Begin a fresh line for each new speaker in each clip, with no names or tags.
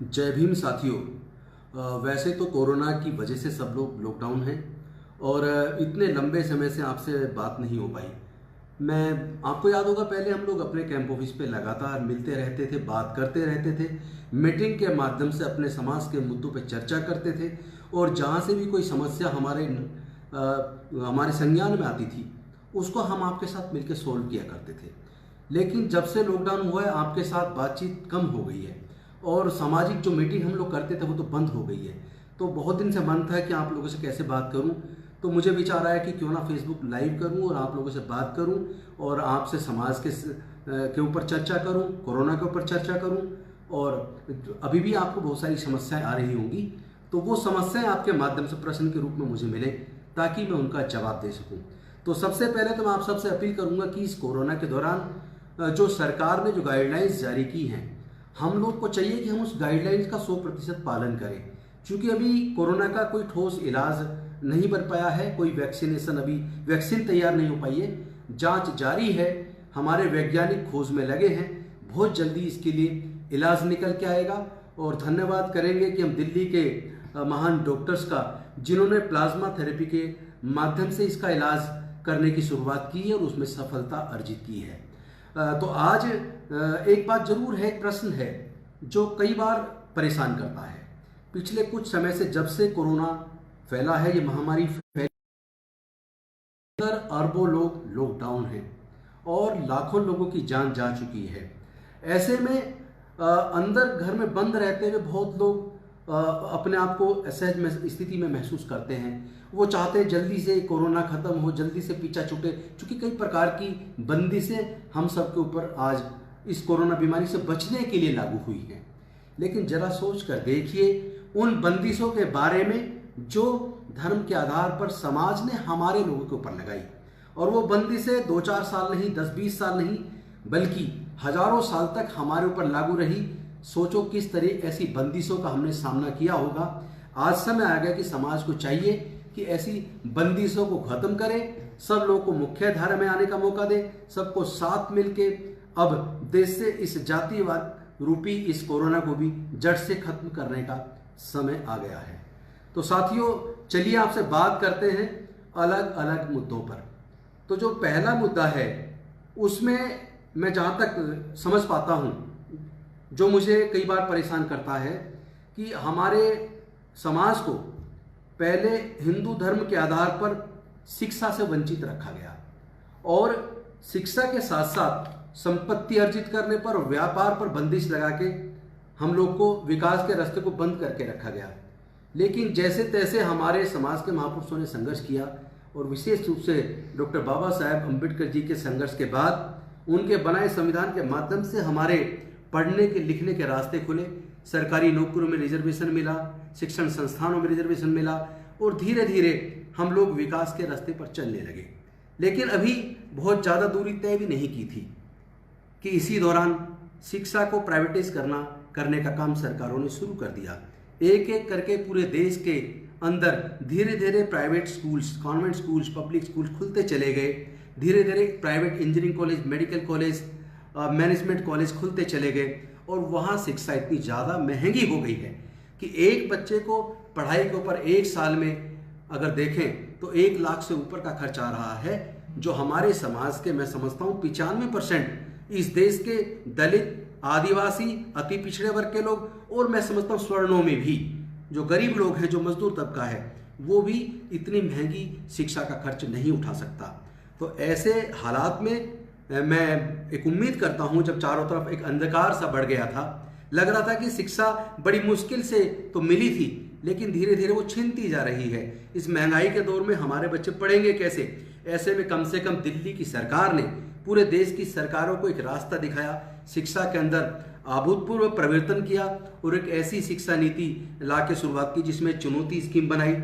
जय भीम साथियों। वैसे तो कोरोना की वजह से सब लोग लॉकडाउन हैं और इतने लंबे समय से आपसे बात नहीं हो पाई। मैं आपको याद होगा, पहले हम लोग अपने कैंप ऑफिस पे लगातार मिलते रहते थे, बात करते रहते थे, मीटिंग के माध्यम से अपने समाज के मुद्दों पे चर्चा करते थे और जहाँ से भी कोई समस्या हमारे संज्ञान में आती थी उसको हम आपके साथ मिलकर सोल्व किया करते थे। लेकिन जब से लॉकडाउन हुआ है आपके साथ बातचीत कम हो गई है और सामाजिक जो मीटिंग हम लोग करते थे वो तो बंद हो गई है। तो बहुत दिन से मन था कि आप लोगों से कैसे बात करूं, तो मुझे विचार आया कि क्यों ना फेसबुक लाइव करूं और आप लोगों से बात करूं और आपसे समाज के ऊपर चर्चा करूं, कोरोना के ऊपर चर्चा करूं। और अभी भी आपको बहुत सारी समस्याएं आ रही होंगी, तो वो समस्याएं आपके माध्यम से प्रश्न के रूप में मुझे मिले ताकि मैं उनका जवाब दे सकूं। तो सबसे पहले तो मैं आप सबसे अपील करूंगा कि इस कोरोना के दौरान जो सरकार ने जो गाइडलाइंस जारी की हैं, हम लोग को चाहिए कि हम उस गाइडलाइंस का 100% पालन करें, क्योंकि अभी कोरोना का कोई ठोस इलाज नहीं बन पाया है, कोई वैक्सीन तैयार नहीं हो पाई है, जांच जारी है, हमारे वैज्ञानिक खोज में लगे हैं, बहुत जल्दी इसके लिए इलाज निकल के आएगा। और धन्यवाद करेंगे कि हम दिल्ली के महान डॉक्टर्स का, जिन्होंने प्लाज्मा थेरेपी के माध्यम से इसका इलाज करने की शुरुआत की है और उसमें सफलता अर्जित की है। तो आज एक बात जरूर है, एक प्रश्न है जो कई बार परेशान करता है। पिछले कुछ समय से जब से कोरोना फैला है, ये महामारी फैली, अरबों लोग लॉकडाउन हैं और लाखों लोगों की जान जा चुकी है। ऐसे में अंदर घर में बंद रहते हुए बहुत लोग अपने आप को असहज स्थिति में महसूस करते हैं। वो चाहते हैं जल्दी से कोरोना खत्म हो, जल्दी से पीछा छूटे, क्योंकि कई प्रकार की बंदिशें हम सबके ऊपर आज इस कोरोना बीमारी से बचने के लिए लागू हुई हैं। लेकिन जरा सोच कर देखिए उन बंदिशों के बारे में जो धर्म के आधार पर समाज ने हमारे लोगों के ऊपर लगाई, और वो बंदिशें 2-4 साल नहीं, 10-20 साल नहीं, बल्कि हजारों साल तक हमारे ऊपर लागू रही। सोचो किस तरह ऐसी बंदिशों का हमने सामना किया होगा। आज समय आ गया कि समाज को चाहिए कि ऐसी बंदिशों को खत्म करें, सब लोगों को मुख्य धारा में आने का मौका दे, सबको साथ मिलके अब देश से इस जातिवाद रूपी इस कोरोना को भी जड़ से खत्म करने का समय आ गया है। तो साथियों, चलिए आपसे बात करते हैं अलग अलग मुद्दों पर। तो जो पहला मुद्दा है उसमें मैं जहाँ तक समझ पाता हूँ, जो मुझे कई बार परेशान करता है कि हमारे समाज को पहले हिंदू धर्म के आधार पर शिक्षा से वंचित रखा गया और शिक्षा के साथ साथ संपत्ति अर्जित करने पर और व्यापार पर बंदिश लगा के हम लोग को विकास के रास्ते को बंद करके रखा गया। लेकिन जैसे तैसे हमारे समाज के महापुरुषों ने संघर्ष किया और विशेष रूप से डॉक्टर बाबा साहेब अम्बेडकर जी के संघर्ष के बाद उनके बनाए संविधान के माध्यम से हमारे पढ़ने के लिखने के रास्ते खुले, सरकारी नौकरियों में रिजर्वेशन मिला, शिक्षण संस्थानों में रिजर्वेशन मिला और धीरे धीरे हम लोग विकास के रास्ते पर चलने लगे। लेकिन अभी बहुत ज़्यादा दूरी तय भी नहीं की थी कि इसी दौरान शिक्षा को प्राइवेटाइज करने का काम सरकारों ने शुरू कर दिया। एक एक करके पूरे देश के अंदर धीरे धीरे private schools, convent schools, public school खुलते चले गए। धीरे धीरे private engineering college, medical college, management college खुलते चले गए और वहाँ शिक्षा इतनी ज़्यादा महंगी हो गई है कि एक बच्चे को पढ़ाई के ऊपर एक साल में अगर देखें तो 1 लाख से ऊपर का खर्च आ रहा है, जो हमारे समाज के, मैं समझता हूँ 95% इस देश के दलित, आदिवासी, अति पिछड़े वर्ग के लोग और मैं समझता हूँ स्वर्णों में भी जो गरीब लोग हैं, जो मजदूर तबका है, वो भी इतनी महंगी शिक्षा का खर्च नहीं उठा सकता। तो ऐसे हालात में मैं एक उम्मीद करता हूं, जब चारों तरफ एक अंधकार सा बढ़ गया था, लग रहा था कि शिक्षा बड़ी मुश्किल से तो मिली थी लेकिन धीरे धीरे वो छिनती जा रही है। इस महंगाई के दौर में हमारे बच्चे पढ़ेंगे कैसे? ऐसे में कम से कम दिल्ली की सरकार ने पूरे देश की सरकारों को एक रास्ता दिखाया, शिक्षा के अंदर अभूतपूर्व परिवर्तन किया और एक ऐसी शिक्षा नीति ला के शुरुआत की जिसमें चुनौती स्कीम बनाई,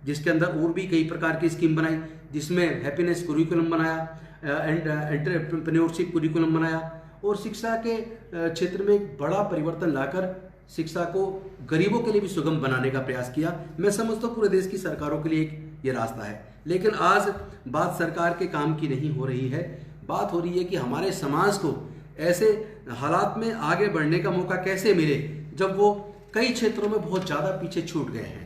जिसके अंदर और भी कई प्रकार की स्कीम बनाई, जिसमें हैप्पीनेस कुरिकुलम बनाया, एंटरप्रेन्योरशिप कुरिकुलम बनाया और शिक्षा के क्षेत्र में एक बड़ा परिवर्तन लाकर शिक्षा को गरीबों के लिए भी सुगम बनाने का प्रयास किया। मैं समझता हूँ पूरे देश की सरकारों के लिए एक ये रास्ता है। लेकिन आज बात सरकार के काम की नहीं हो रही है, बात हो रही है कि हमारे समाज को ऐसे हालात में आगे बढ़ने का मौका कैसे मिले जब वो कई क्षेत्रों में बहुत ज़्यादा पीछे छूट गए हैं।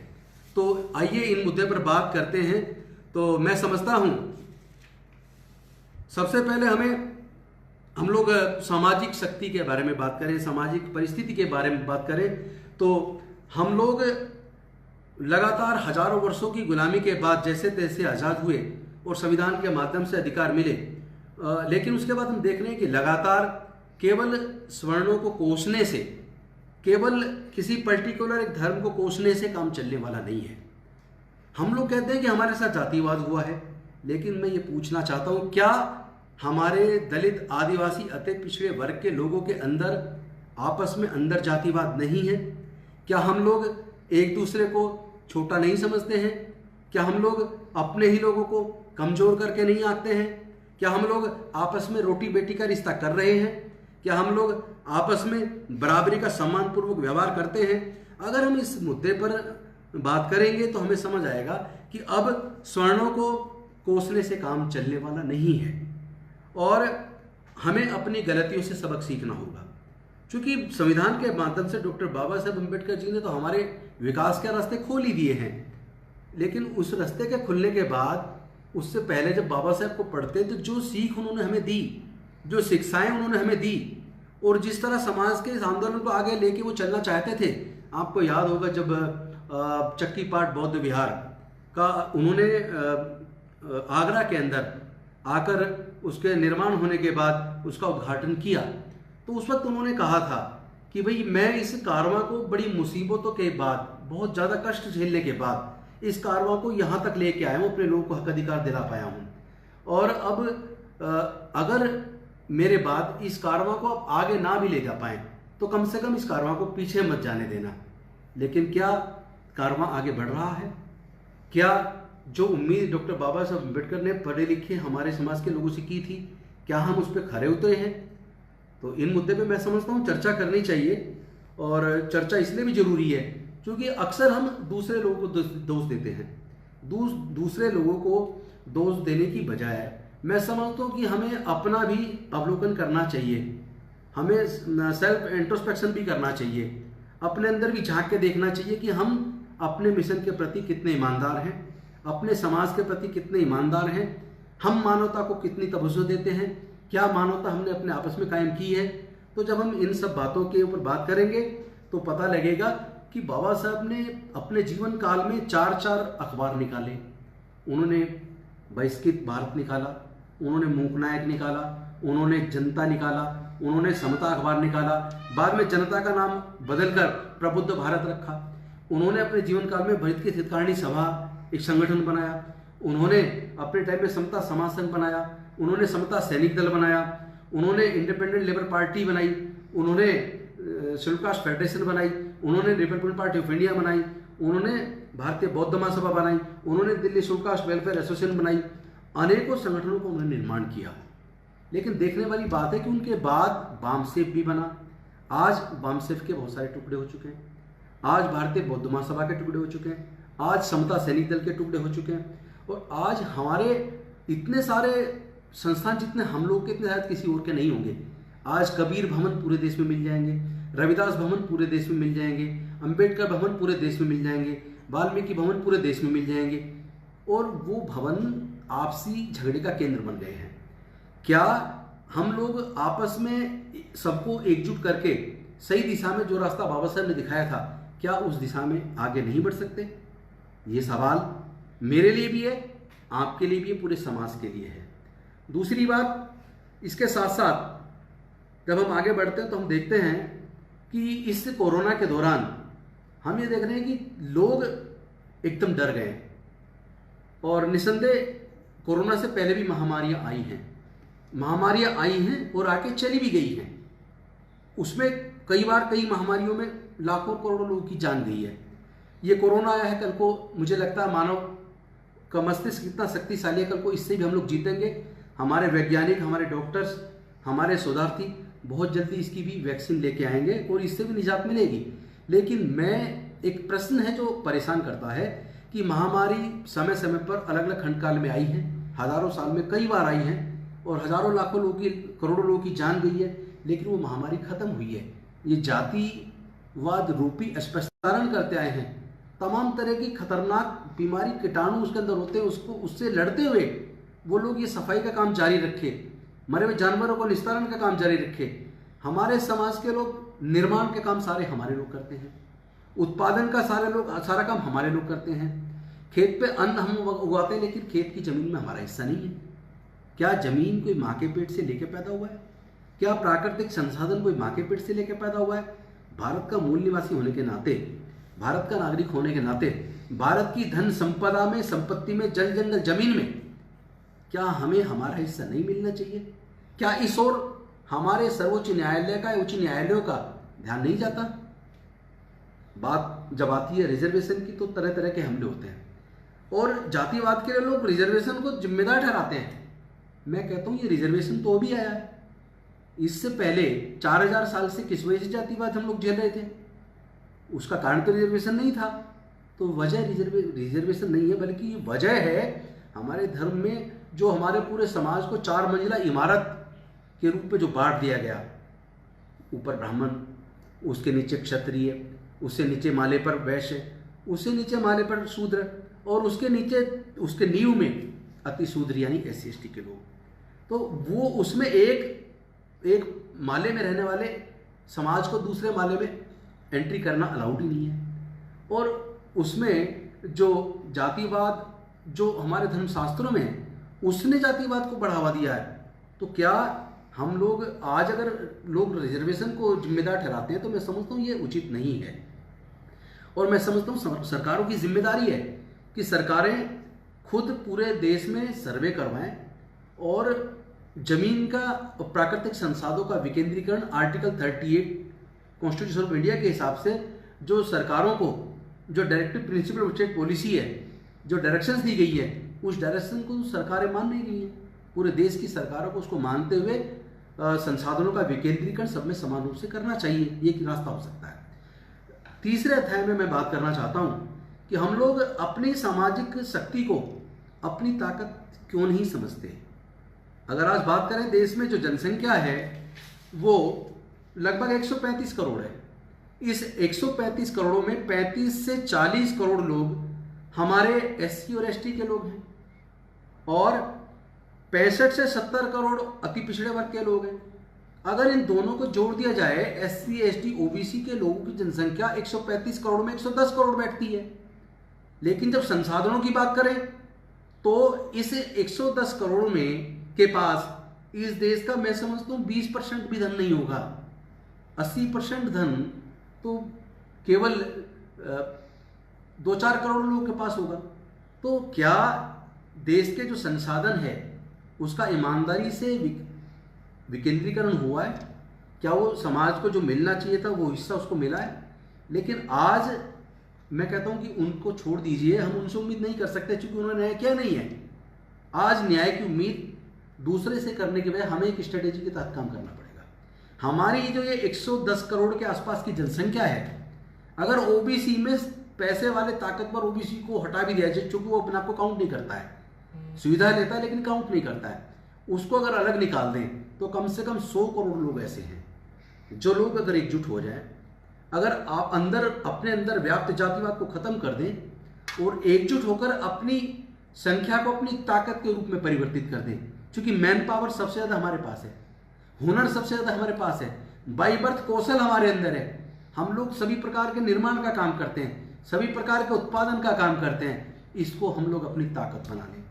तो आइए इन मुद्दे पर बात करते हैं। तो मैं समझता हूँ सबसे पहले हम लोग सामाजिक शक्ति के बारे में बात करें, सामाजिक परिस्थिति के बारे में बात करें, तो हम लोग लगातार हजारों वर्षों की गुलामी के बाद जैसे तैसे आज़ाद हुए और संविधान के माध्यम से अधिकार मिले, लेकिन उसके बाद हम देख रहे हैं कि लगातार केवल सवर्णों को कोसने से, केवल किसी पर्टिकुलर एक धर्म को कोसने से काम चलने वाला नहीं है। हम लोग कहते हैं कि हमारे साथ जातिवाद हुआ है, लेकिन मैं ये पूछना चाहता हूँ, क्या हमारे दलित, आदिवासी, अति पिछड़े वर्ग के लोगों के अंदर आपस में अंदर जातिवाद नहीं है? क्या हम लोग एक दूसरे को छोटा नहीं समझते हैं? क्या हम लोग अपने ही लोगों को कमजोर करके नहीं आते हैं? क्या हम लोग आपस में रोटी बेटी का रिश्ता कर रहे हैं? क्या हम लोग आपस में बराबरी का सम्मानपूर्वक व्यवहार करते हैं? अगर हम इस मुद्दे पर बात करेंगे तो हमें समझ आएगा कि अब स्वर्णों को कोसने से काम चलने वाला नहीं है और हमें अपनी गलतियों से सबक सीखना होगा। क्योंकि संविधान के माध्यम से डॉक्टर बाबा साहब अम्बेडकर जी ने तो हमारे विकास के रास्ते खोल ही दिए हैं, लेकिन उस रास्ते के खुलने के बाद, उससे पहले जब बाबा साहब को पढ़ते तो जो सीख उन्होंने हमें दी, जो शिक्षाएं उन्होंने हमें दी और जिस तरह समाज के इस आंदोलन को आगे लेके वो चलना चाहते थे, आपको याद होगा जब चक्कीपाट बौद्ध विहार का उन्होंने आगरा के अंदर आकर उसके निर्माण होने के बाद उसका उद्घाटन किया, तो उस वक्त उन्होंने कहा था कि भाई मैं इस कारवां को बड़ी मुसीबतों के बाद, बहुत ज़्यादा कष्ट झेलने के बाद इस कारवां को यहाँ तक लेके आया हूँ, अपने लोगों को हक अधिकार दिला पाया हूँ, और अब अगर मेरे बाद इस कारवां को अब आगे ना भी ले जा पाए तो कम से कम इस कारवां को पीछे मत जाने देना। लेकिन क्या कारवां आगे बढ़ रहा है? क्या जो उम्मीद डॉक्टर बाबा साहब अम्बेडकर ने पढ़े लिखे हमारे समाज के लोगों से की थी, क्या हम उस पर खरे उतरे हैं? तो इन मुद्दे पे मैं समझता हूँ चर्चा करनी चाहिए, और चर्चा इसलिए भी जरूरी है क्योंकि अक्सर हम दूसरे लोगों को दोष देते हैं। दूसरे लोगों को दोष देने की बजाय मैं समझता हूँ कि हमें अपना भी अवलोकन करना चाहिए, हमें सेल्फ इंट्रोस्पेक्शन भी करना चाहिए, अपने अंदर भी झांक के देखना चाहिए कि हम अपने मिशन के प्रति कितने ईमानदार हैं, अपने समाज के प्रति कितने ईमानदार हैं, हम मानवता को कितनी तवज्जो देते हैं, क्या मानवता हमने अपने आपस में कायम की है। तो जब हम इन सब बातों के ऊपर बात करेंगे तो पता लगेगा कि बाबा साहब ने अपने जीवन काल में 4 अखबार निकाले, उन्होंने बहिष्कृत भारत निकाला, उन्होंने मूकनायक निकाला, उन्होंने जनता निकाला, उन्होंने समता अखबार निकाला, बाद में जनता का नाम बदलकर प्रबुद्ध भारत रखा। उन्होंने अपने जीवन काल में भारत की हितकारिणी सभा एक संगठन बनाया, उन्होंने अपने टाइम में समता समाज संघ बनाया, उन्होंने समता सैनिक दल बनाया, उन्होंने इंडिपेंडेंट लेबर पार्टी बनाई, उन्होंने शेड्यूल कास्ट फेडरेशन बनाई, उन्होंने रिपब्लिकन पार्टी ऑफ इंडिया बनाई, उन्होंने भारतीय बौद्ध महासभा बनाई, उन्होंने Delhi schedule caste welfare association बनाई, अनेकों संगठनों को उन्होंने निर्माण किया। लेकिन देखने वाली बात है कि उनके बाद बामसेफ भी बना। आज बामसेफ के बहुत सारे टुकड़े हो चुके हैं, आज भारतीय बौद्ध महासभा के टुकड़े हो चुके हैं, आज समता सैनिक दल के टुकड़े हो चुके हैं, और आज हमारे इतने सारे संस्थान जितने हम लोग के इतने शायद किसी और के नहीं होंगे। आज कबीर भवन पूरे देश में मिल जाएंगे, रविदास भवन पूरे देश में मिल जाएंगे, अंबेडकर भवन पूरे देश में मिल जाएंगे, वाल्मीकि भवन पूरे देश में मिल जाएंगे, और वो भवन आपसी झगड़े का केंद्र बन गए हैं। क्या हम लोग आपस में सबको एकजुट करके सही दिशा में जो रास्ता बाबा साहब ने दिखाया था, क्या उस दिशा में आगे नहीं बढ़ सकते? ये सवाल मेरे लिए भी है, आपके लिए भी है, पूरे समाज के लिए है। दूसरी बात, इसके साथ साथ जब हम आगे बढ़ते हैं तो हम देखते हैं कि इस कोरोना के दौरान हम ये देख रहे हैं कि लोग एकदम डर गए, और निसंदेह कोरोना से पहले भी महामारियां आई हैं, महामारियां आई हैं और आके चली भी गई हैं। उसमें कई बार कई महामारियों में लाखों करोड़ों लोगों की जान गई है। ये कोरोना आया है, कल को मुझे लगता है मानव का मस्तिष्क इतना शक्तिशाली है, कल को इससे भी हम लोग जीतेंगे। हमारे वैज्ञानिक, हमारे डॉक्टर्स, हमारे शोधार्थी बहुत जल्दी इसकी भी वैक्सीन लेके आएंगे और इससे भी निजात मिलेगी। लेकिन एक प्रश्न है जो परेशान करता है कि महामारी समय समय पर अलग अलग खंडकाल में आई है, हजारों साल में कई बार आई है, और हजारों लाखों लोगों की, करोड़ों लोगों की जान गई है, लेकिन वो महामारी खत्म हुई है। ये जाति जातिवाद रूपी स्पष्टीकरण करते आए हैं। तमाम तरह की खतरनाक बीमारी कीटाणु उसके अंदर होते हैं, उसको उससे लड़ते हुए वो लोग ये सफाई का काम जारी रखे, मरे हुए जानवरों को निस्तारण का काम जारी रखे। हमारे समाज के लोग निर्माण के काम सारे हमारे लोग करते हैं, उत्पादन का सारा काम हमारे लोग करते हैं। खेत पे अन्न हम उगाते हैं, लेकिन खेत की जमीन में हमारा हिस्सा नहीं है। क्या जमीन कोई माँ के पेट से लेके पैदा हुआ है? क्या प्राकृतिक संसाधन कोई माँ के पेट से लेके पैदा हुआ है? भारत का मूल निवासी होने के नाते, भारत का नागरिक होने के नाते, भारत की धन संपदा में, संपत्ति में, जल जंगल जमीन में क्या हमें हमारा हिस्सा नहीं मिलना चाहिए? क्या इस ओर हमारे सर्वोच्च न्यायालय का, उच्च न्यायालयों का ध्यान नहीं जाता? बात जब आती है रिजर्वेशन की तो तरह तरह के हमले होते हैं और जातिवाद के लिए लोग रिजर्वेशन को जिम्मेदार ठहराते हैं। मैं कहता हूं ये रिजर्वेशन तो अभी आया है, इससे पहले 4000 साल से किस वजह से जातिवाद हम लोग झेल रहे थे? उसका कारण तो रिजर्वेशन नहीं था। तो वजह रिजर्वेशन नहीं है, बल्कि वजह है हमारे धर्म में जो हमारे पूरे समाज को 4 मंजिला इमारत के रूप में जो बांट दिया गया। ऊपर ब्राह्मण, उसके नीचे क्षत्रिय, उससे नीचे माले पर वैश्य, उससे नीचे माले पर शूद्र और उसके नीचे उसके नींव में अति शूद्र यानी SC/ST के लोग। तो वो उसमें एक माले में रहने वाले समाज को दूसरे माले में एंट्री करना अलाउड ही नहीं है। और उसमें जो जातिवाद जो हमारे धर्मशास्त्रों में है, उसने जातिवाद को बढ़ावा दिया है। तो क्या हम लोग आज अगर लोग रिजर्वेशन को जिम्मेदार ठहराते हैं तो मैं समझता हूँ ये उचित नहीं है। और मैं समझता हूँ सरकारों की जिम्मेदारी है कि सरकारें खुद पूरे देश में सर्वे करवाएं और जमीन का प्राकृतिक संसाधनों का विकेंद्रीकरण आर्टिकल 38 कॉन्स्टिट्यूशन ऑफ इंडिया के हिसाब से जो सरकारों को जो directive principle of state policy है, जो डायरेक्शंस दी गई है, उस डायरेक्शन को सरकारें मान नहीं रही हैं। पूरे देश की सरकारों को उसको मानते हुए संसाधनों का विकेंद्रीकरण सब में समान रूप से करना चाहिए। ये एक रास्ता हो सकता है। तीसरे अध्याय में मैं बात करना चाहता हूँ कि हम लोग अपनी सामाजिक शक्ति को अपनी ताकत क्यों नहीं समझते। अगर आज बात करें देश में जो जनसंख्या है वो लगभग 135 करोड़ है। इस 135 करोड़ों में 35 से 40 करोड़ लोग हमारे SC और ST के लोग हैं और 65 से 70 करोड़ अति पिछड़े वर्ग के लोग हैं। अगर इन दोनों को जोड़ दिया जाए SC, ST, OBC के लोगों की जनसंख्या 135 करोड़ में 110 करोड़ बैठती है। लेकिन जब संसाधनों की बात करें तो इस 110 करोड़ में के पास इस देश का मैं समझता हूँ 20% भी धन नहीं होगा। 80% धन तो केवल 2-4 करोड़ लोगों के पास होगा। तो क्या देश के जो संसाधन है उसका ईमानदारी से विकेंद्रीकरण हुआ है? क्या वो समाज को जो मिलना चाहिए था वो हिस्सा उसको मिला है? लेकिन आज मैं कहता हूं कि उनको छोड़ दीजिए, हम उनसे उम्मीद नहीं कर सकते क्योंकि उन्होंने न्याय किया नहीं है। आज न्याय की उम्मीद दूसरे से करने के बजाय हमें एक स्ट्रेटेजी के तहत काम करना पड़ेगा। हमारी जो ये 110 करोड़ के आसपास की जनसंख्या है, अगर OBC में पैसे वाले ताकतवर OBC को हटा भी दिया जाए, चूंकि वो अपने आप को काउंट नहीं करता है, सुविधा लेता है लेकिन काउंट नहीं करता है, उसको अगर अलग निकाल दें तो कम से कम 100 करोड़ लोग ऐसे हैं जो लोग अगर एकजुट हो जाएं, अगर आप अपने अंदर व्याप्त जातिवाद को खत्म कर दें और एकजुट होकर अपनी संख्या को अपनी ताकत के रूप में परिवर्तित कर दें। क्योंकि मैन पावर सबसे ज्यादा हमारे पास है, हुनर सबसे ज्यादा हमारे पास है, बाई बर्थ कौशल हमारे अंदर है। हम लोग सभी प्रकार के निर्माण का काम करते हैं, सभी प्रकार के उत्पादन का काम करते हैं। इसको हम लोग अपनी ताकत बना लें।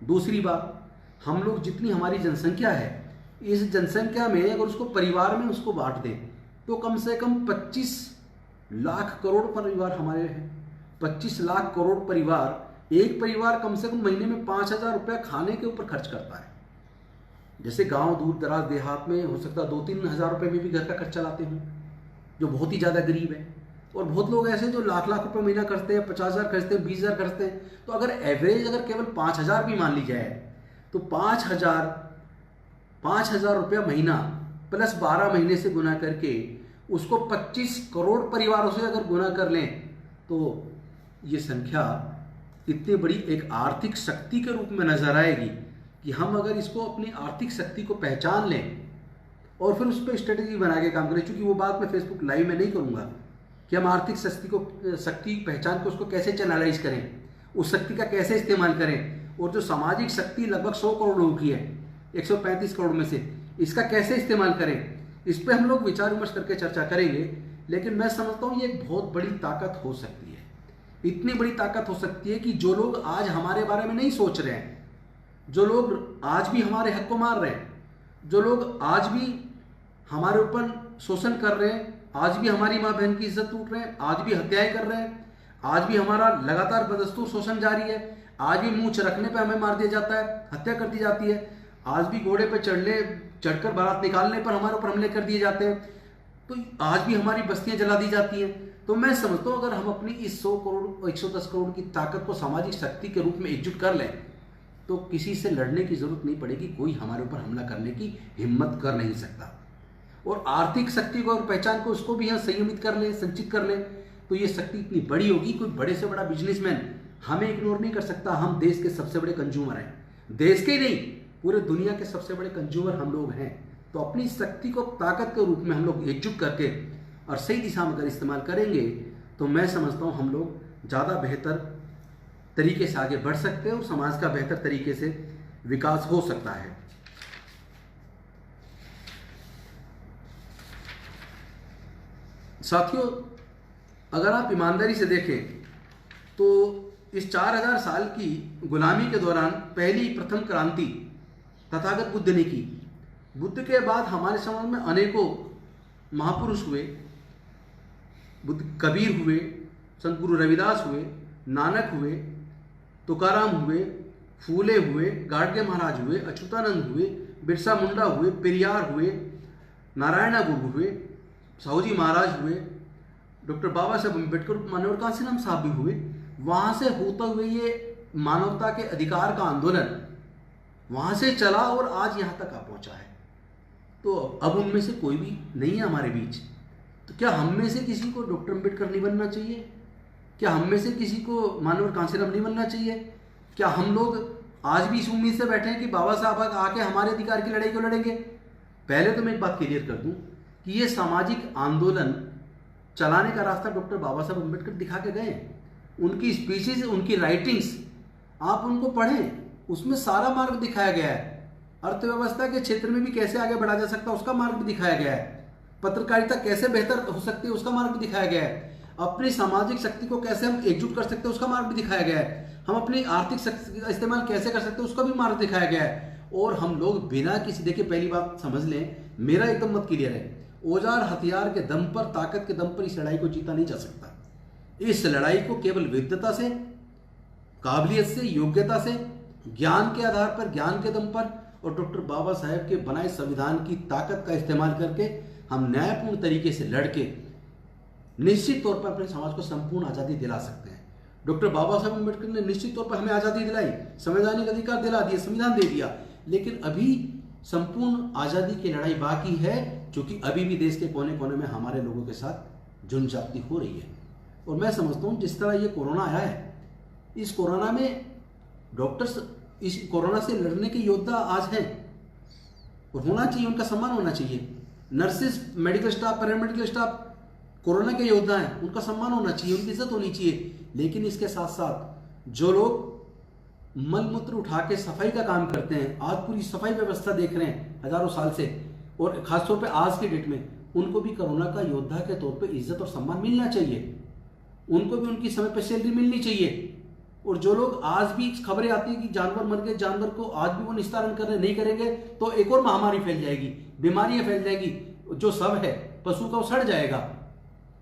दूसरी बात, हम लोग जितनी हमारी जनसंख्या है, इस जनसंख्या में अगर उसको परिवार में उसको बांट दें तो कम से कम 25 लाख करोड़ परिवार हमारे हैं। 25 लाख करोड़ परिवार, एक परिवार कम से कम महीने में 5,000 रुपया खाने के ऊपर खर्च करता है। जैसे गांव दूर दराज देहात में हो सकता है 2-3 हज़ार रुपये में भी घर का खर्चा लाते हों, जो बहुत ही ज़्यादा गरीब है। और बहुत लोग ऐसे जो लाख लाख रुपये महीना खर्चते हैं, 50,000 खर्चते हैं, 20,000 खर्चते हैं। तो अगर एवरेज अगर केवल 5,000 भी मान ली जाए तो 5,000 रुपया महीना प्लस 12 महीने से गुना करके उसको 25 करोड़ परिवारों से अगर गुना कर लें तो ये संख्या इतनी बड़ी एक आर्थिक शक्ति के रूप में नजर आएगी कि हम अगर इसको अपनी आर्थिक शक्ति को पहचान लें और फिर उस पर स्ट्रेटेजी बना के काम करें। चूंकि वो बात मैं फेसबुक लाइव में नहीं करूँगा, कि हम आर्थिक शक्ति पहचान को उसको कैसे चैनलाइज करें, उस शक्ति का कैसे इस्तेमाल करें, और जो सामाजिक शक्ति लगभग 100 करोड़ लोगों की है 135 करोड़ में से, इसका कैसे इस्तेमाल करें, इस पर हम लोग विचार विमर्श करके चर्चा करेंगे। लेकिन मैं समझता हूँ ये एक बहुत बड़ी ताकत हो सकती है, इतनी बड़ी ताकत हो सकती है कि जो लोग आज हमारे बारे में नहीं सोच रहे हैं, जो लोग आज भी हमारे हक को मार रहे हैं, जो लोग आज भी हमारे ऊपर शोषण कर रहे हैं, आज भी हमारी माँ बहन की इज्जत लूट रहे हैं, आज भी हत्याएं कर रहे हैं, आज भी हमारा लगातार बदस्तूर शोषण जारी है, आज भी मुंह रखने पे हमें मार दिया जाता है, हत्या कर दी जाती है, आज भी घोड़े पे चढ़कर बारात निकालने पर हमारे ऊपर हमले कर दिए जाते हैं, तो आज भी हमारी बस्तियां जला दी जाती हैं। तो मैं समझता हूँ अगर हम अपनी इस 100 करोड़ 110 करोड़ की ताकत को सामाजिक शक्ति के रूप में एकजुट कर लें तो किसी से लड़ने की जरूरत नहीं पड़ेगी, कोई हमारे ऊपर हमला करने की हिम्मत कर नहीं सकता। और आर्थिक शक्ति को और पहचान को उसको भी यहाँ संयमित कर लें, संचित कर लें, तो ये शक्ति इतनी बड़ी होगी, कोई बड़े से बड़ा बिजनेसमैन हमें इग्नोर नहीं कर सकता। हम देश के सबसे बड़े कंज्यूमर हैं, देश के ही नहीं पूरे दुनिया के सबसे बड़े कंज्यूमर हम लोग हैं। तो अपनी शक्ति को ताकत के रूप में हम लोग एकजुट करके और सही दिशा में अगर इस्तेमाल करेंगे तो मैं समझता हूँ हम लोग ज़्यादा बेहतर तरीके से आगे बढ़ सकते हैं और समाज का बेहतर तरीके से विकास हो सकता है। साथियों, अगर आप ईमानदारी से देखें तो इस 4000 साल की गुलामी के दौरान पहली प्रथम क्रांति तथागत बुद्ध ने की। बुद्ध के बाद हमारे समाज में अनेकों महापुरुष हुए, बुद्ध कबीर हुए, संत गुरु रविदास हुए, नानक हुए, तुकाराम हुए, फूले हुए, गाडगे महाराज हुए, अच्युतानंद हुए, बिरसा मुंडा हुए, पेरियार हुए, नारायणा गुरु हुए, साहूजी महाराज हुए, डॉक्टर बाबा साहब अम्बेडकर, मानव कांसीराम साहब भी हुए। वहाँ से होता हुए ये मानवता के अधिकार का आंदोलन वहाँ से चला और आज यहाँ तक आ पहुँचा है। तो अब उनमें से कोई भी नहीं है हमारे बीच। तो क्या हम में से किसी को डॉक्टर अम्बेडकर नहीं बनना चाहिए? क्या हम में से किसी को मानव कांसीराम नहीं बनना चाहिए? क्या हम लोग आज भी इस उम्मीद से बैठे हैं कि बाबा साहब आके हमारे अधिकार की लड़ाई क्यों लड़ेंगे? पहले तो मैं एक बात क्लियर कर दूं कि ये सामाजिक आंदोलन चलाने का रास्ता डॉक्टर बाबा साहब अम्बेडकर दिखा के गए। उनकी स्पीचेज, उनकी राइटिंग्स आप उनको पढ़ें, उसमें सारा मार्ग दिखाया गया है। अर्थव्यवस्था के क्षेत्र में भी कैसे आगे बढ़ा जा सकता है उसका मार्ग भी दिखाया गया है। पत्रकारिता कैसे बेहतर हो सकती है उसका मार्ग भी दिखाया गया है। अपनी सामाजिक शक्ति को कैसे हम एकजुट कर सकते हैं उसका मार्ग भी दिखाया गया है। हम अपनी आर्थिक शक्ति का इस्तेमाल कैसे कर सकते हैं उसका भी मार्ग दिखाया गया है। और हम लोग बिना किसी, देखिए पहली बात समझ लें, मेरा एकदम मत क्लियर है, औजार हथियार के दम पर, ताकत के दम पर इस लड़ाई को जीता नहीं जा सकता। इस लड़ाई को केवल विद्वता से, काबिलियत से, योग्यता से, ज्ञान के आधार पर, ज्ञान के दम पर और डॉक्टर बाबा साहेब के बनाए संविधान की ताकत का इस्तेमाल करके हम न्यायपूर्ण तरीके से लड़के निश्चित तौर पर अपने समाज को संपूर्ण आज़ादी दिला सकते हैं। डॉक्टर बाबा साहेब अम्बेडकर ने निश्चित तौर पर हमें आज़ादी दिलाई, संवैधानिक अधिकार दिला दिए, संविधान दे दिया, लेकिन अभी संपूर्ण आज़ादी की लड़ाई बाकी है, क्योंकि अभी भी देश के कोने कोने में हमारे लोगों के साथ झुंझाती हो रही है। और मैं समझता हूँ जिस तरह ये कोरोना आया है, इस कोरोना में डॉक्टर्स इस कोरोना से लड़ने के योद्धा आज हैं और होना चाहिए, उनका सम्मान होना चाहिए। Nurses, medical staff, paramedical staff corona के योद्धा हैं, उनका सम्मान होना चाहिए, उनकी इज्जत होनी चाहिए। लेकिन इसके साथ साथ जो लोग मलमूत्र उठा के सफाई का काम करते हैं, आज पूरी सफाई व्यवस्था देख रहे हैं हजारों साल से, और खासतौर पे आज के डेट में, उनको भी कोरोना का योद्धा के तौर पे इज्जत और सम्मान मिलना चाहिए। उनको भी उनकी समय पे सैलरी मिलनी चाहिए। और जो लोग आज भी खबरें आती है कि जानवर मर गए, जानवर को आज भी वो निस्तारण कर रहे नहीं करेंगे तो एक और महामारी फैल जाएगी, बीमारियां फैल जाएगी, जो सब है पशु का वो सड़ जाएगा।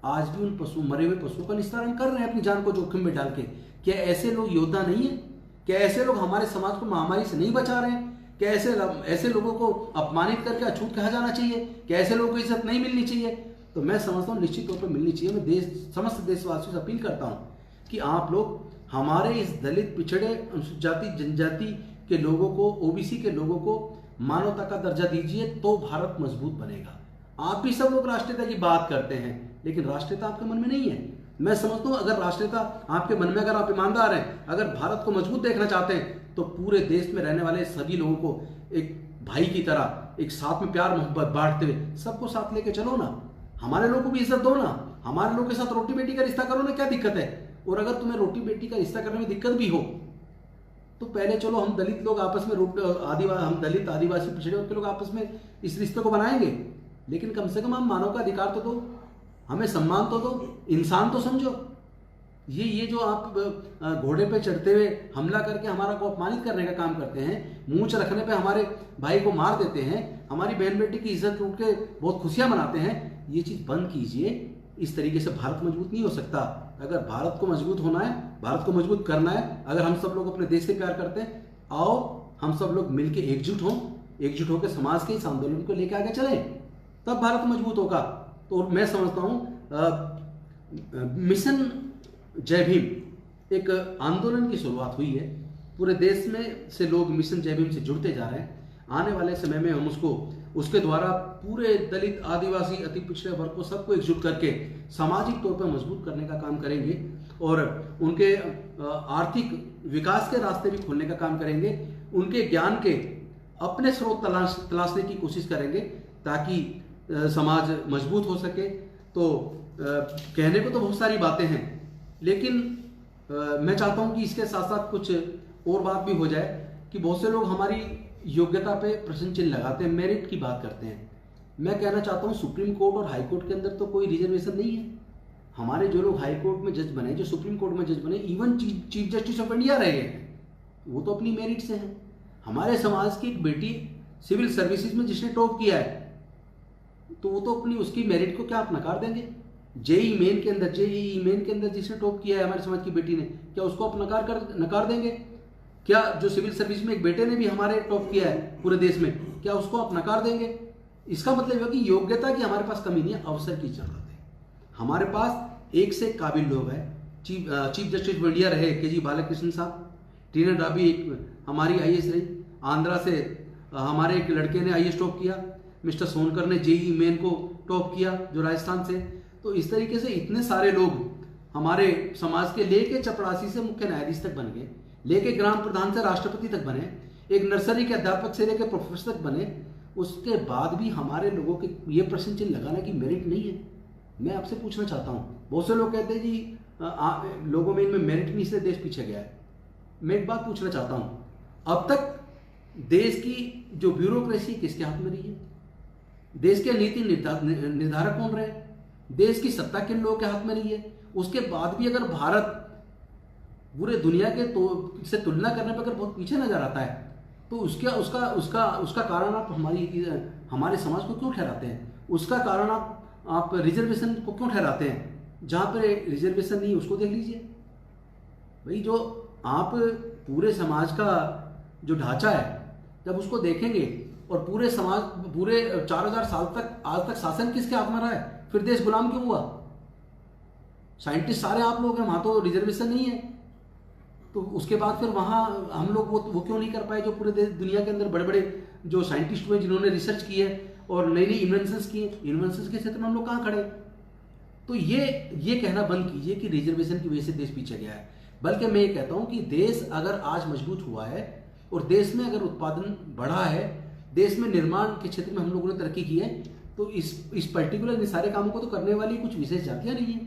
आज भी उन मरे हुए पशु का निस्तारण कर रहे हैं अपनी जान को जोखिम में डाल के। क्या ऐसे लोग योद्धा नहीं है? क्या ऐसे लोग हमारे समाज को महामारी से नहीं बचा रहे हैं? क्या ऐसे लोगों को अपमानित करके अछूत कहा जाना चाहिए? क्या ऐसे लोगों को इज्जत नहीं मिलनी चाहिए? तो मैं समझता हूँ निश्चित तौर पर मिलनी चाहिए। मैं समस्त देशवासियों से अपील करता हूँ कि आप लोग हमारे इस दलित, पिछड़े, अनुसूचित जाति, जनजाति के लोगों को, ओबीसी के लोगों को मानवता का दर्जा दीजिए, तो भारत मजबूत बनेगा। आप भी सब लोग राष्ट्रीयता की बात करते हैं, लेकिन राष्ट्रीयता आपके मन में नहीं है। मैं समझता हूँ अगर राष्ट्रीयता आपके मन में, अगर आप ईमानदार हैं, अगर भारत को मजबूत देखना चाहते हैं, तो पूरे देश में रहने वाले सभी लोगों को एक भाई की तरह, एक साथ में प्यार मोहब्बत बांटते हुए सबको साथ लेके चलो ना। हमारे लोगों को भी इज्जत दो ना, हमारे लोग के साथ रोटी बेटी का रिश्ता करो ना, क्या दिक्कत है? और अगर तुम्हें रोटी बेटी का रिश्ता करने में दिक्कत भी हो तो पहले चलो हम दलित लोग आपस में हम दलित आदिवासी पिछड़े वर्ग के लोग आपस में इस रिश्ते को बनाएंगे, लेकिन कम से कम हम मानव का अधिकार तो दो, हमें सम्मान तो दो, इंसान तो समझो। ये जो आप घोड़े पे चढ़ते हुए हमला करके हमारा को अपमानित करने का काम करते हैं, मूंछ रखने पे हमारे भाई को मार देते हैं, हमारी बहन बेटी की इज्जत उठ के बहुत खुशियां मनाते हैं, ये चीज बंद कीजिए। इस तरीके से भारत मजबूत नहीं हो सकता। अगर भारत को मजबूत होना है, भारत को मजबूत करना है, अगर हम सब लोग अपने देश से प्यार करते हैं, आओ हम सब लोग मिलके एकजुट होकर समाज के इस आंदोलन को लेकर आगे चलें, तब भारत मजबूत होगा। तो मैं समझता हूँ मिशन जय भीम एक आंदोलन की शुरुआत हुई है, पूरे देश में से लोग मिशन जय भीम से जुड़ते जा रहे हैं। आने वाले समय में हम उसके द्वारा पूरे दलित आदिवासी अति पिछड़े वर्ग को सबको एकजुट करके सामाजिक तौर पर मजबूत करने का काम करेंगे और उनके आर्थिक विकास के रास्ते भी खोलने का काम करेंगे, उनके ज्ञान के अपने स्रोत तलाशने की कोशिश करेंगे ताकि समाज मजबूत हो सके। तो कहने को तो बहुत सारी बातें हैं, लेकिन मैं चाहता हूं कि इसके साथ साथ कुछ और बात भी हो जाए कि बहुत से लोग हमारी योग्यता पे प्रश्न चिन्ह लगाते हैं, मेरिट की बात करते हैं। मैं कहना चाहता हूं सुप्रीम कोर्ट और हाई कोर्ट के अंदर तो कोई रिजर्वेशन नहीं है। हमारे जो लोग हाई कोर्ट में जज बने, जो सुप्रीम कोर्ट में जज बने, even chief justice of India रहे हैं, वो तो अपनी मेरिट से हैं। हमारे समाज की एक बेटी सिविल सर्विसेज में जिसने टॉप किया है, तो वो तो अपनी उसकी मेरिट को क्या आप नकार देंगे? जेईई मेन के अंदर जिसने टॉप किया है हमारे समाज की बेटी ने, क्या उसको आप नकार देंगे? क्या जो सिविल सर्विस में एक बेटे ने भी हमारे टॉप किया है पूरे देश में, क्या उसको आप नकार देंगे? इसका मतलब है कि योग्यता की हमारे पास कमी नहीं है, अवसर की जरूरत है। हमारे पास एक से काबिल लोग हैं। चीफ जस्टिस ऑफ इंडिया रहे के जी बालाकृष्णन साहब, टीना डाबी एक हमारी आईएएस रही, आंध्रा से हमारे एक लड़के ने आईएएस टॉप किया, मिस्टर सोनकर ने जेईई मेन को टॉप किया जो राजस्थान से। तो इस तरीके से इतने सारे लोग हमारे समाज के लेके चपरासी से मुख्य न्यायाधीश तक बन गए, लेके ग्राम प्रधान से राष्ट्रपति तक बने, एक नर्सरी के अध्यापक से लेकर प्रोफेसर तक बने। उसके बाद भी हमारे लोगों के ये प्रश्न चिन्ह लगाने की मेरिट नहीं है। मैं आपसे पूछना चाहता हूँ, बहुत से लोग कहते हैं जी लोगों में इनमें मेरिट नहीं इसलिए देश पीछे गया है। मैं एक बात पूछना चाहता हूँ, अब तक देश की जो ब्यूरोक्रेसी किसके हाथ में रही है? देश के नीति निर्धारक कौन रहे? देश की सत्ता किन लोगों के हाथ में रही है? उसके बाद भी अगर भारत पूरे दुनिया के से तुलना करने पर अगर बहुत पीछे नजर आता है, तो उसका कारण आप हमारे समाज को क्यों ठहराते हैं? उसका कारण आप रिजर्वेशन को क्यों ठहराते हैं? जहाँ पे रिजर्वेशन नहीं उसको देख लीजिए भाई। जो आप पूरे समाज का जो ढांचा है जब उसको देखेंगे, और पूरे 4000 साल तक आज तक शासन किसके हाथ में रहा है? फिर देश गुलाम क्यों हुआ? साइंटिस्ट सारे आप लोग हैं, वहां तो रिजर्वेशन नहीं है। तो उसके बाद फिर वहां हम लोग वो क्यों नहीं कर पाए जो पूरे दुनिया के अंदर बड़े बड़े जो साइंटिस्ट हुए जिन्होंने रिसर्च की है और नई नई इन्वेंशंस की है, इन्वेंशंस के क्षेत्र में हम लोग कहाँ खड़े? तो ये कहना बंद कीजिए कि रिजर्वेशन की वजह से देश पीछे गया है। बल्कि मैं ये कहता हूं कि देश अगर आज मजबूत हुआ है और देश में अगर उत्पादन बढ़ा है, देश में निर्माण के क्षेत्र में हम लोगों ने तरक्की की है, तो इस पर्टिकुलर इन सारे कामों को तो करने वाली कुछ विशेष जातियां नहीं है।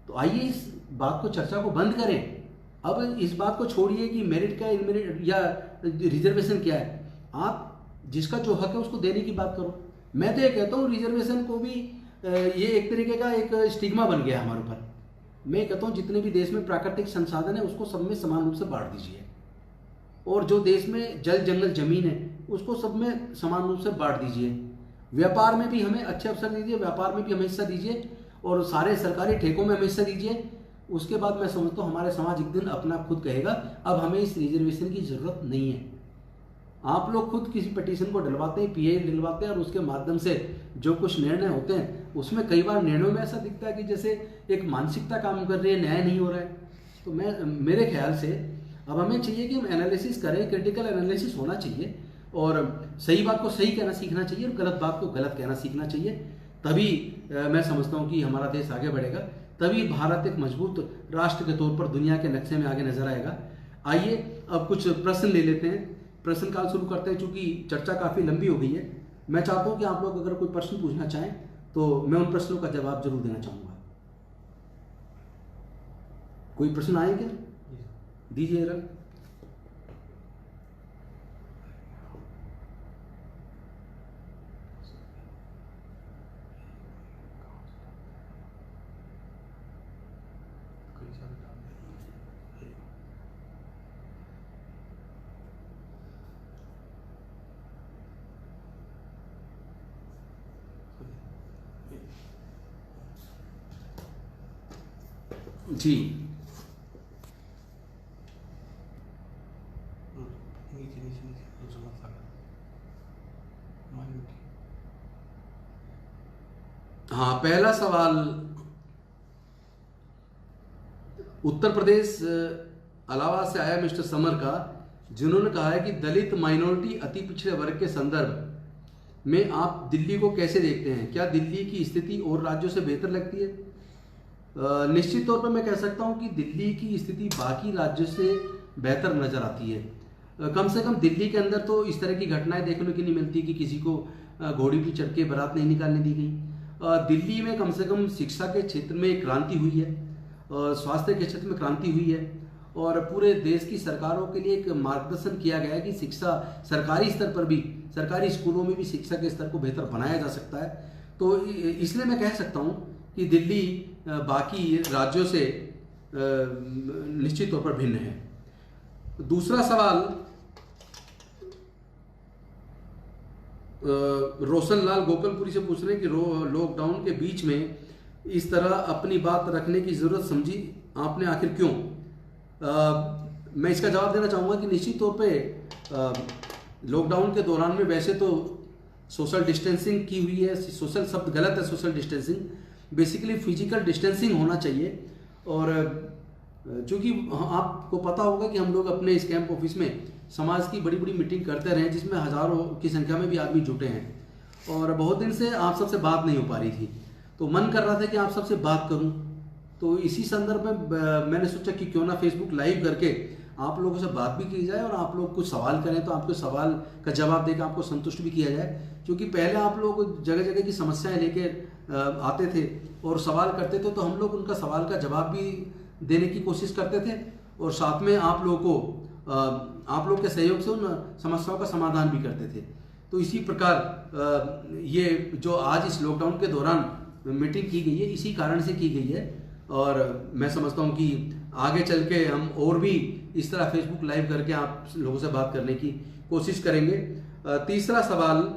तो आइए इस बात को, चर्चा को बंद करें। अब इस बात को छोड़िए कि मेरिट क्या है, इनमेरिट या रिजर्वेशन क्या है। आप जिसका जो हक है उसको देने की बात करो। मैं तो ये कहता हूँ रिजर्वेशन को भी ये एक तरीके का एक स्टिग्मा बन गया हमारे ऊपर। मैं कहता हूँ जितने भी देश में प्राकृतिक संसाधन है उसको सब में समान रूप से बांट दीजिए, और जो देश में जल जंगल जमीन है उसको सब में समान रूप से बांट दीजिए। व्यापार में भी हमें अच्छे अवसर दीजिए, व्यापार में भी हमें हिस्सा दीजिए, और सारे सरकारी ठेकों में हमें हिस्सा दीजिए। उसके बाद मैं समझता हूँ हमारे समाज एक दिन अपना खुद कहेगा अब हमें इस रिजर्वेशन की जरूरत नहीं है। आप लोग खुद किसी पिटीशन को डलवाते हैं, पीआई डलवाते हैं, और उसके माध्यम से जो कुछ निर्णय होते हैं उसमें कई बार निर्णयों में ऐसा दिखता है कि जैसे एक मानसिकता काम कर रही है, न्याय नहीं हो रहा है। तो मेरे ख्याल से अब हमें चाहिए कि हम एनालिसिस करें, क्रिटिकल एनालिसिस होना चाहिए, और सही बात को सही कहना सीखना चाहिए और गलत बात को गलत कहना सीखना चाहिए। तभी मैं समझता हूँ कि हमारा देश आगे बढ़ेगा, तभी भारत एक मजबूत राष्ट्र के तौर पर दुनिया के नक्शे में आगे नजर आएगा। आइए अब कुछ प्रश्न ले लेते हैं, प्रश्न काल शुरू करते हैं। चूंकि चर्चा काफ़ी लंबी हो गई है, मैं चाहता हूँ कि आप लोग अगर कोई प्रश्न पूछना चाहें तो मैं उन प्रश्नों का जवाब जरूर देना चाहूँगा। कोई प्रश्न आए क्या? दीजिए जरा। जी हाँ, पहला सवाल उत्तर प्रदेश इलाहाबाद से आया मिस्टर समर का, जिन्होंने कहा है कि दलित, माइनॉरिटी, अति पिछड़े वर्ग के संदर्भ में आप दिल्ली को कैसे देखते हैं? क्या दिल्ली की स्थिति और राज्यों से बेहतर लगती है? निश्चित तौर पर मैं कह सकता हूं कि दिल्ली की स्थिति बाकी राज्यों से बेहतर नज़र आती है। कम से कम दिल्ली के अंदर तो इस तरह की घटनाएं देखने की नहीं मिलती कि किसी को घोड़ी पर चढ़ के बारात नहीं निकालने दी गई। दिल्ली में कम से कम शिक्षा के क्षेत्र में क्रांति हुई है, स्वास्थ्य के क्षेत्र में क्रांति हुई है, और पूरे देश की सरकारों के लिए एक मार्गदर्शन किया गया है कि शिक्षा सरकारी स्तर पर भी, सरकारी स्कूलों में भी शिक्षा के स्तर को बेहतर बनाया जा सकता है। तो इसलिए मैं कह सकता हूँ कि दिल्ली बाकी राज्यों से निश्चित तौर पर भिन्न है। दूसरा सवाल रोशन लाल गोकलपुरी से पूछ रहे हैं कि लॉकडाउन के बीच में इस तरह अपनी बात रखने की ज़रूरत समझी आपने, आखिर क्यों? मैं इसका जवाब देना चाहूँगा कि निश्चित तौर पे लॉकडाउन के दौरान में वैसे तो सोशल डिस्टेंसिंग की हुई है। सोशल शब्द गलत है, social distancing, basically physical distancing होना चाहिए। और चूँकि आपको पता होगा कि हम लोग अपने इस कैंप ऑफिस में समाज की बड़ी बड़ी मीटिंग करते रहे, जिसमें हज़ारों की संख्या में भी आदमी जुटे हैं, और बहुत दिन से आप सबसे बात नहीं हो पा रही थी, तो मन कर रहा था कि आप सबसे बात करूं। तो इसी संदर्भ में मैंने सोचा कि क्यों ना फेसबुक लाइव करके आप लोगों से बात भी की जाए, और आप लोग कुछ सवाल करें तो आपके सवाल का जवाब देकर आपको संतुष्ट भी किया जाए। क्योंकि पहले आप लोग जगह जगह की समस्याएं लेके आते थे और सवाल करते थे, तो हम लोग उनका सवाल का जवाब भी देने की कोशिश करते थे, और साथ में आप लोग के सहयोग से उन समस्याओं का समाधान भी करते थे। तो इसी प्रकार ये जो आज इस लॉकडाउन के दौरान मीटिंग की गई है, इसी कारण से की गई है, और मैं समझता हूँ कि आगे चल के हम और भी इस तरह फेसबुक लाइव करके आप लोगों से बात करने की कोशिश करेंगे। तीसरा सवाल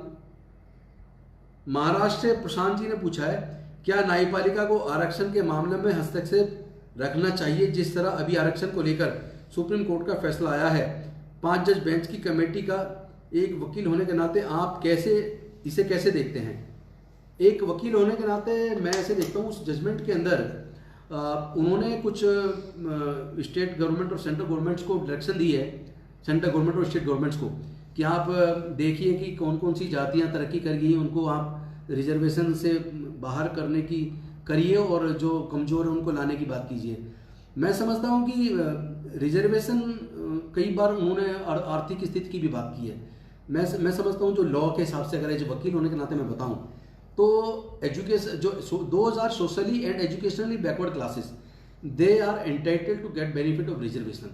महाराष्ट्र से प्रशांत जी ने पूछा है, क्या न्यायपालिका को आरक्षण के मामले में हस्तक्षेप रखना चाहिए? जिस तरह अभी आरक्षण को लेकर सुप्रीम कोर्ट का फैसला आया है, 5 जज बेंच की कमेटी का एक वकील होने के नाते आप इसे कैसे देखते हैं? एक वकील होने के नाते मैं ऐसे देखता हूँ, उस जजमेंट के अंदर उन्होंने कुछ स्टेट गवर्नमेंट और सेंट्रल गवर्नमेंट्स को डायरेक्शन दी है, सेंट्रल गवर्नमेंट और स्टेट गवर्नमेंट्स को, कि आप देखिए कि कौन कौन सी जातियाँ तरक्की कर गई, उनको आप रिजर्वेशन से बाहर करने की करिए, और जो कमज़ोर है उनको लाने की बात कीजिए। मैं समझता हूँ कि रिजर्वेशन कई बार उन्होंने आर्थिक स्थिति की भी बात की है। मैं समझता हूँ जो लॉ के हिसाब से, अगर जो वकील होने के नाते मैं बताऊँ, तो एजुकेशन जो those are socially and educationally backward classes, they are entitled to get benefit of reservation.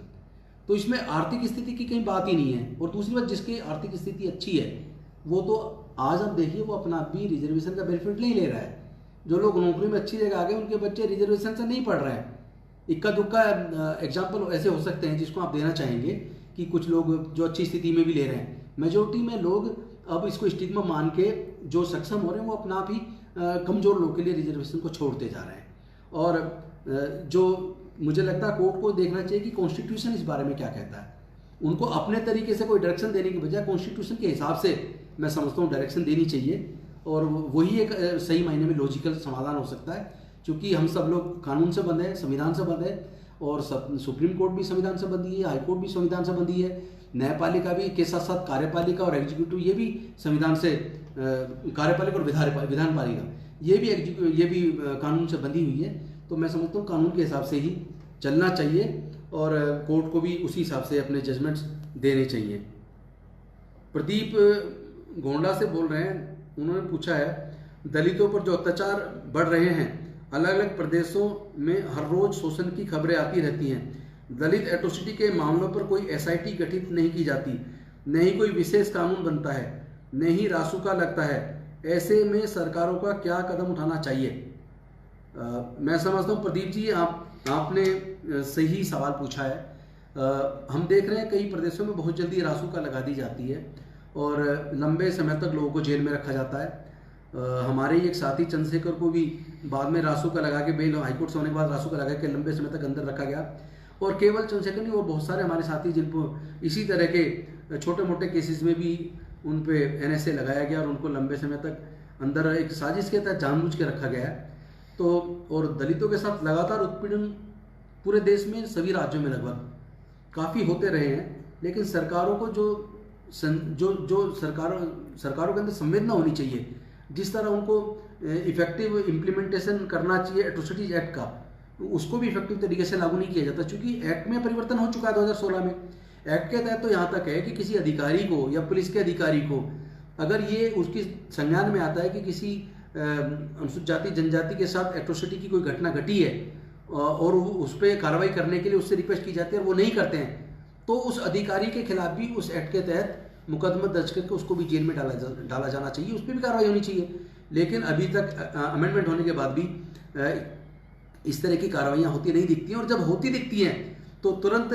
तो इसमें आर्थिक स्थिति की कहीं बात ही नहीं है। और दूसरी बात, जिसकी आर्थिक स्थिति अच्छी है वो तो आज आप देखिए वो अपना भी रिजर्वेशन का बेनिफिट नहीं ले रहा है। जो लोग नौकरी में अच्छी जगह आ गए उनके बच्चे रिजर्वेशन से नहीं पढ़ रहे हैं। इक्का दुक्का एग्जाम्पल ऐसे हो सकते हैं जिसको आप देना चाहेंगे कि कुछ लोग जो अच्छी स्थिति में भी ले रहे हैं। मेजोरिटी में लोग अब इसको स्टिग्मा मान के जो सक्षम हो रहे हैं वो अपना आप ही कमज़ोर लोगों के लिए रिजर्वेशन को छोड़ते जा रहे हैं। और जो मुझे लगता है कोर्ट को देखना चाहिए कि कॉन्स्टिट्यूशन इस बारे में क्या कहता है। उनको अपने तरीके से कोई डायरेक्शन देने की बजाय कॉन्स्टिट्यूशन के हिसाब से मैं समझता हूँ डायरेक्शन देनी चाहिए, और वही एक सही मायने में लॉजिकल समाधान हो सकता है। क्योंकि हम सब लोग कानून से बंधे हैं, संविधान से बंधे हैं, और सुप्रीम कोर्ट भी संविधान से बंधी है, हाई कोर्ट भी संविधान से बंधी है, न्यायपालिका भी के साथ साथ कार्यपालिका और एग्जीक्यूटिव ये भी संविधान से, कार्यपालिका और विधान पालिका ये भी कानून से बंधी हुई है। तो मैं समझता हूँ कानून के हिसाब से ही चलना चाहिए, और कोर्ट को भी उसी हिसाब से अपने जजमेंट्स देने चाहिए। प्रदीप गोंडा से बोल रहे हैं, उन्होंने पूछा है दलितों पर जो अत्याचार बढ़ रहे हैं, अलग अलग प्रदेशों में हर रोज शोषण की खबरें आती रहती हैं। दलित एट्रोसिटी के मामलों पर कोई एसआईटी गठित नहीं की जाती, न ही कोई विशेष कानून बनता है, न ही रासुका लगता है। ऐसे में सरकारों का क्या कदम उठाना चाहिए? मैं समझता हूँ प्रदीप जी, आपने सही सवाल पूछा है। हम देख रहे हैं कई प्रदेशों में बहुत जल्दी रासुका लगा दी जाती है और लंबे समय तक लोगों को जेल में रखा जाता है। हमारे ही एक साथी चंद्रशेखर को भी बाद में रासुका लगा के, बेल हाईकोर्ट से होने के बाद रासुका लगा के लंबे समय तक अंदर रखा गया। और केवल चंद्रशेखर नहीं, और बहुत सारे हमारे साथी जिनको इसी तरह के छोटे मोटे केसेस में भी उन पे एनएसए लगाया गया और उनको लंबे समय तक अंदर एक साजिश के तहत जानबूझ के रखा गया है। तो और दलितों के साथ लगातार उत्पीड़न पूरे देश में सभी राज्यों में लगभग काफ़ी होते रहे हैं, लेकिन सरकारों को जो सरकारों के अंदर संवेदना होनी चाहिए, जिस तरह उनको इफेक्टिव इम्प्लीमेंटेशन करना चाहिए एट्रोसिटीज एक्ट का, उसको भी इफेक्टिव तरीके से लागू नहीं किया जाता, क्योंकि एक्ट में परिवर्तन हो चुका है 2016 में। एक्ट के तहत तो यहाँ तक है कि किसी अधिकारी को या पुलिस के अधिकारी को अगर ये उसकी संज्ञान में आता है कि किसी अनुसूचित जाति जनजाति के साथ एट्रोसिटी की कोई घटना घटी है और उस पर कार्रवाई करने के लिए उससे रिक्वेस्ट की जाती है और वो नहीं करते हैं, तो उस अधिकारी के खिलाफ भी उस एक्ट के तहत मुकदमा दर्ज करके उसको भी जेल में डाला जाना चाहिए, उस पर भी कार्रवाई होनी चाहिए। लेकिन अभी तक अमेंडमेंट होने के बाद भी इस तरह की कार्रवाइयाँ होती नहीं दिखती हैं, और जब होती दिखती हैं तो तुरंत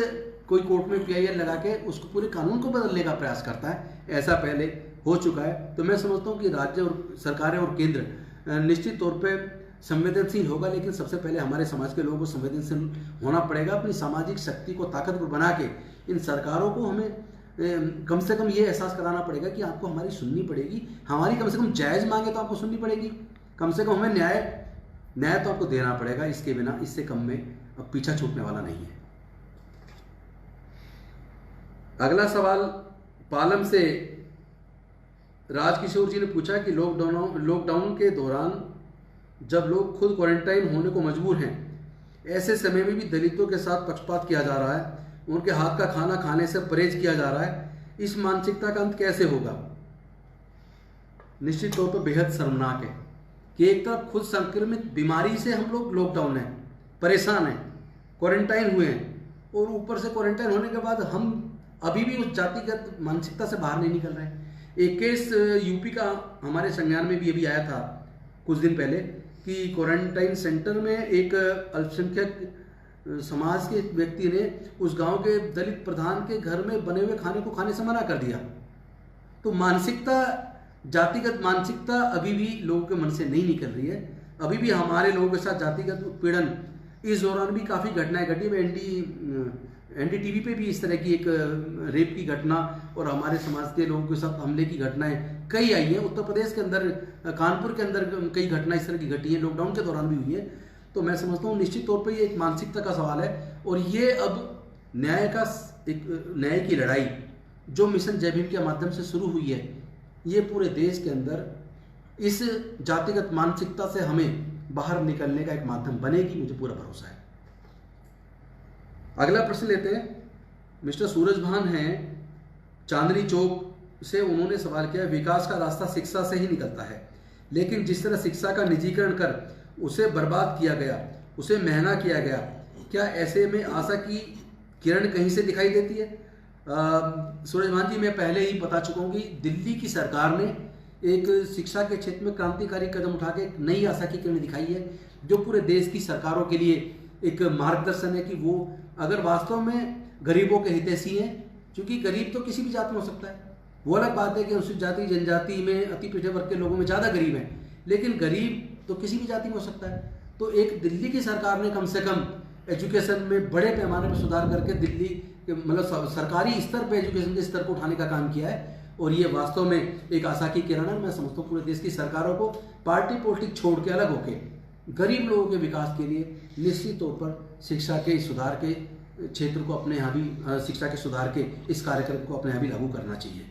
कोई कोर्ट में PIL लगा के उसको पूरे कानून को बदलने का प्रयास करता है। ऐसा पहले हो चुका है। तो मैं समझता हूँ कि राज्य और सरकारें और केंद्र निश्चित तौर पे संवेदनशील होगा, लेकिन सबसे पहले हमारे समाज के लोगों को संवेदनशील होना पड़ेगा। अपनी सामाजिक शक्ति को ताकतवर बना के इन सरकारों को हमें कम से कम ये एहसास कराना पड़ेगा कि आपको हमारी सुननी पड़ेगी, हमारी कम से कम जायज़ मांगे तो आपको सुननी पड़ेगी, कम से कम हमें न्याय तो आपको देना पड़ेगा। इसके बिना, इससे कम में अब पीछा छूटने वाला नहीं है। अगला सवाल पालम से राजकिशोर जी ने पूछा कि लॉकडाउन के दौरान जब लोग खुद क्वारंटाइन होने को मजबूर हैं, ऐसे समय में भी दलितों के साथ पक्षपात किया जा रहा है, उनके हाथ का खाना खाने से परहेज किया जा रहा है, इस मानसिकता का अंत कैसे होगा? निश्चित तौर पर बेहद शर्मनाक है कि एक तरफ खुद संक्रमित बीमारी से हम लोग लॉकडाउन हैं, परेशान हैं, क्वारंटाइन हुए हैं, और ऊपर से क्वारंटाइन होने के बाद हम अभी भी उस जातिगत मानसिकता से बाहर नहीं निकल रहे हैं। एक केस यूपी का हमारे संज्ञान में भी अभी आया था कुछ दिन पहले कि क्वारंटाइन सेंटर में एक अल्पसंख्यक समाज के व्यक्ति ने उस गांव के दलित प्रधान के घर में बने हुए खाने को खाने से मना कर दिया। तो मानसिकता, जातिगत मानसिकता अभी भी लोगों के मन से नहीं निकल रही है। अभी भी हमारे लोगों के साथ जातिगत उत्पीड़न, इस दौरान भी काफ़ी घटनाएं घटी। NDTV पे भी इस तरह की एक रेप की घटना और हमारे समाज के लोगों के साथ हमले की घटनाएं कई आई हैं। उत्तर प्रदेश के अंदर, कानपुर के अंदर कई घटनाएं इस तरह की घटी हैं, लॉकडाउन के दौरान भी हुई है। तो मैं समझता हूँ निश्चित तौर पर ये एक मानसिकता का सवाल है, और ये अब न्याय की लड़ाई जो मिशन जय भीम के माध्यम से शुरू हुई है, ये पूरे देश के अंदर इस जातिगत मानसिकता से हमें बाहर निकलने का एक माध्यम बनेगी, मुझे पूरा भरोसा है। अगला प्रश्न लेते हैं। मिस्टर सूरज भान हैं चांदनी चौक से, उन्होंने सवाल किया, विकास का रास्ता शिक्षा से ही निकलता है, लेकिन जिस तरह शिक्षा का निजीकरण कर उसे बर्बाद किया गया, उसे महंगा किया गया, क्या ऐसे में आशा की किरण कहीं से दिखाई देती है? सूरज भान जी, मैं पहले ही बता चुका हूँ कि दिल्ली की सरकार ने एक शिक्षा के क्षेत्र में क्रांतिकारी कदम उठा के एक नई आशा की किरण दिखाई है, जो पूरे देश की सरकारों के लिए एक मार्गदर्शन है कि वो अगर वास्तव में गरीबों के हितैषी हैं, क्योंकि गरीब तो किसी भी जात में हो सकता है। वो अलग बात है कि अनुसूचित जाति जनजाति में अति पिछड़े वर्ग के लोगों में ज़्यादा गरीब हैं, लेकिन गरीब तो किसी भी जाति में हो सकता है। तो एक दिल्ली की सरकार ने कम से कम एजुकेशन में बड़े पैमाने पर सुधार करके दिल्ली के मतलब सरकारी स्तर पर एजुकेशन के स्तर को उठाने का काम किया है, और ये वास्तव में एक आशा की किरण है। मैं समझता हूँ पूरे देश की सरकारों को पार्टी पॉलिटिक्स छोड़ के अलग होके गरीब लोगों के विकास के लिए निश्चित तौर पर शिक्षा के सुधार के क्षेत्र को अपने यहाँ भी, शिक्षा के सुधार के इस कार्यक्रम को अपने यहाँ भी लागू करना चाहिए।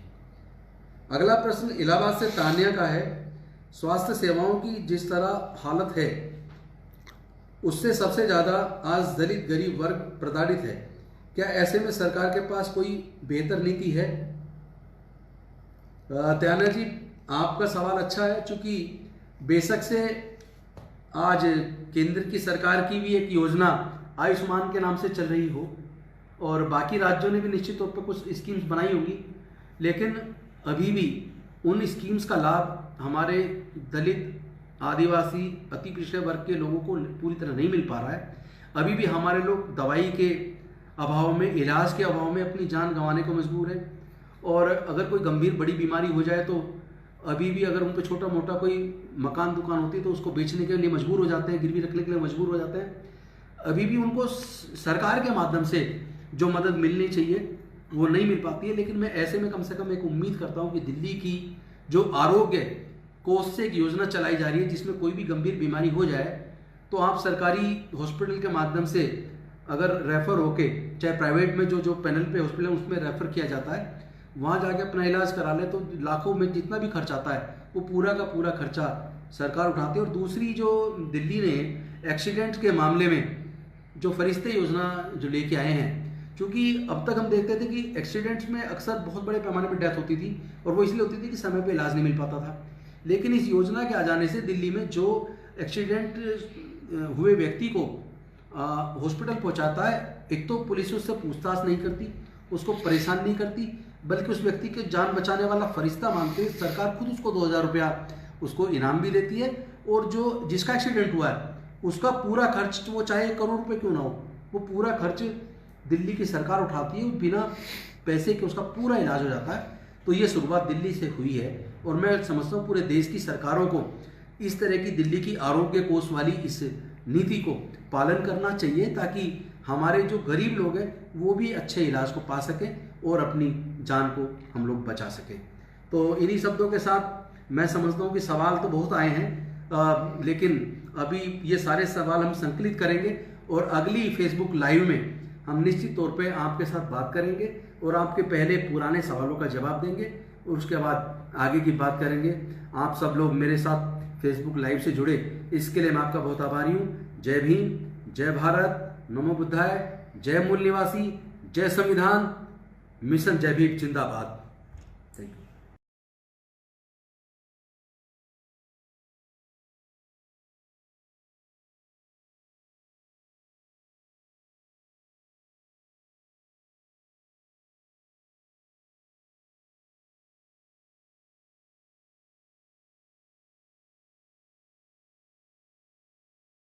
अगला प्रश्न इलाहाबाद से तानिया का है, स्वास्थ्य सेवाओं की जिस तरह हालत है उससे सबसे ज़्यादा आज दलित गरीब वर्ग प्रताड़ित है, क्या ऐसे में सरकार के पास कोई बेहतर नीति है? तानिया जी, आपका सवाल अच्छा है, चूँकि बेशक से आज केंद्र की सरकार की भी एक योजना आयुष्मान के नाम से चल रही हो और बाकी राज्यों ने भी निश्चित तौर पर कुछ स्कीम्स बनाई होंगी, लेकिन अभी भी उन स्कीम्स का लाभ हमारे दलित, आदिवासी, अति पिछड़े वर्ग के लोगों को पूरी तरह नहीं मिल पा रहा है। अभी भी हमारे लोग दवाई के अभाव में, इलाज के अभाव में अपनी जान गंवाने को मजबूर है। और अगर कोई गंभीर बड़ी बीमारी हो जाए तो अभी भी अगर उन पर छोटा मोटा कोई मकान दुकान होती है तो उसको बेचने के लिए मजबूर हो जाते हैं, गिरवी रखने के लिए मजबूर हो जाते हैं। अभी भी उनको सरकार के माध्यम से जो मदद मिलनी चाहिए वो नहीं मिल पाती है। लेकिन मैं ऐसे में कम से कम एक उम्मीद करता हूँ कि दिल्ली की जो आरोग्य कोष से एक योजना चलाई जा रही है जिसमें कोई भी गंभीर बीमारी हो जाए तो आप सरकारी हॉस्पिटल के माध्यम से अगर रेफर होके, चाहे प्राइवेट में जो पैनल पे हॉस्पिटल है उसमें रेफर किया जाता है, वहाँ जाके अपना इलाज करा ले तो लाखों में जितना भी खर्च आता है वो पूरा का पूरा खर्चा सरकार उठाती है। और दूसरी जो दिल्ली ने एक्सीडेंट के मामले में जो फरिश्ते योजना जो लेके आए हैं, क्योंकि अब तक हम देखते थे कि एक्सीडेंट्स में अक्सर बहुत बड़े पैमाने पर डेथ होती थी और वो इसलिए होती थी कि समय पे इलाज नहीं मिल पाता था। लेकिन इस योजना के आ जाने से दिल्ली में जो एक्सीडेंट हुए व्यक्ति को हॉस्पिटल पहुंचाता है, एक तो पुलिस उससे पूछताछ नहीं करती, उसको परेशान नहीं करती, बल्कि उस व्यक्ति के जान बचाने वाला फरिश्ता मानते हुए सरकार खुद उसको 2000 रुपया उसको इनाम भी देती है। और जो जिसका एक्सीडेंट हुआ है उसका पूरा खर्च, वो चाहे 1 करोड़ रुपये क्यों ना हो, वो पूरा खर्च दिल्ली की सरकार उठाती है, बिना पैसे के उसका पूरा इलाज हो जाता है। तो ये शुरुआत दिल्ली से हुई है और मैं समझता हूँ पूरे देश की सरकारों को इस तरह की दिल्ली की आरोग्य कोष वाली इस नीति को पालन करना चाहिए ताकि हमारे जो गरीब लोग हैं वो भी अच्छे इलाज को पा सकें और अपनी जान को हम लोग बचा सकें। तो इन्हीं शब्दों के साथ मैं समझता हूँ कि सवाल तो बहुत आए हैं, लेकिन अभी ये सारे सवाल हम संकलित करेंगे और अगली फेसबुक लाइव में हम निश्चित तौर पे आपके साथ बात करेंगे और आपके पहले पुराने सवालों का जवाब देंगे और उसके बाद आगे की बात करेंगे। आप सब लोग मेरे साथ फेसबुक लाइव से जुड़े, इसके लिए मैं आपका बहुत आभारी हूँ। जय भीम, जय भारत, नमो बुद्धाय, जय मूल निवासी, जय संविधान, मिशन जय भीम जिंदाबाद।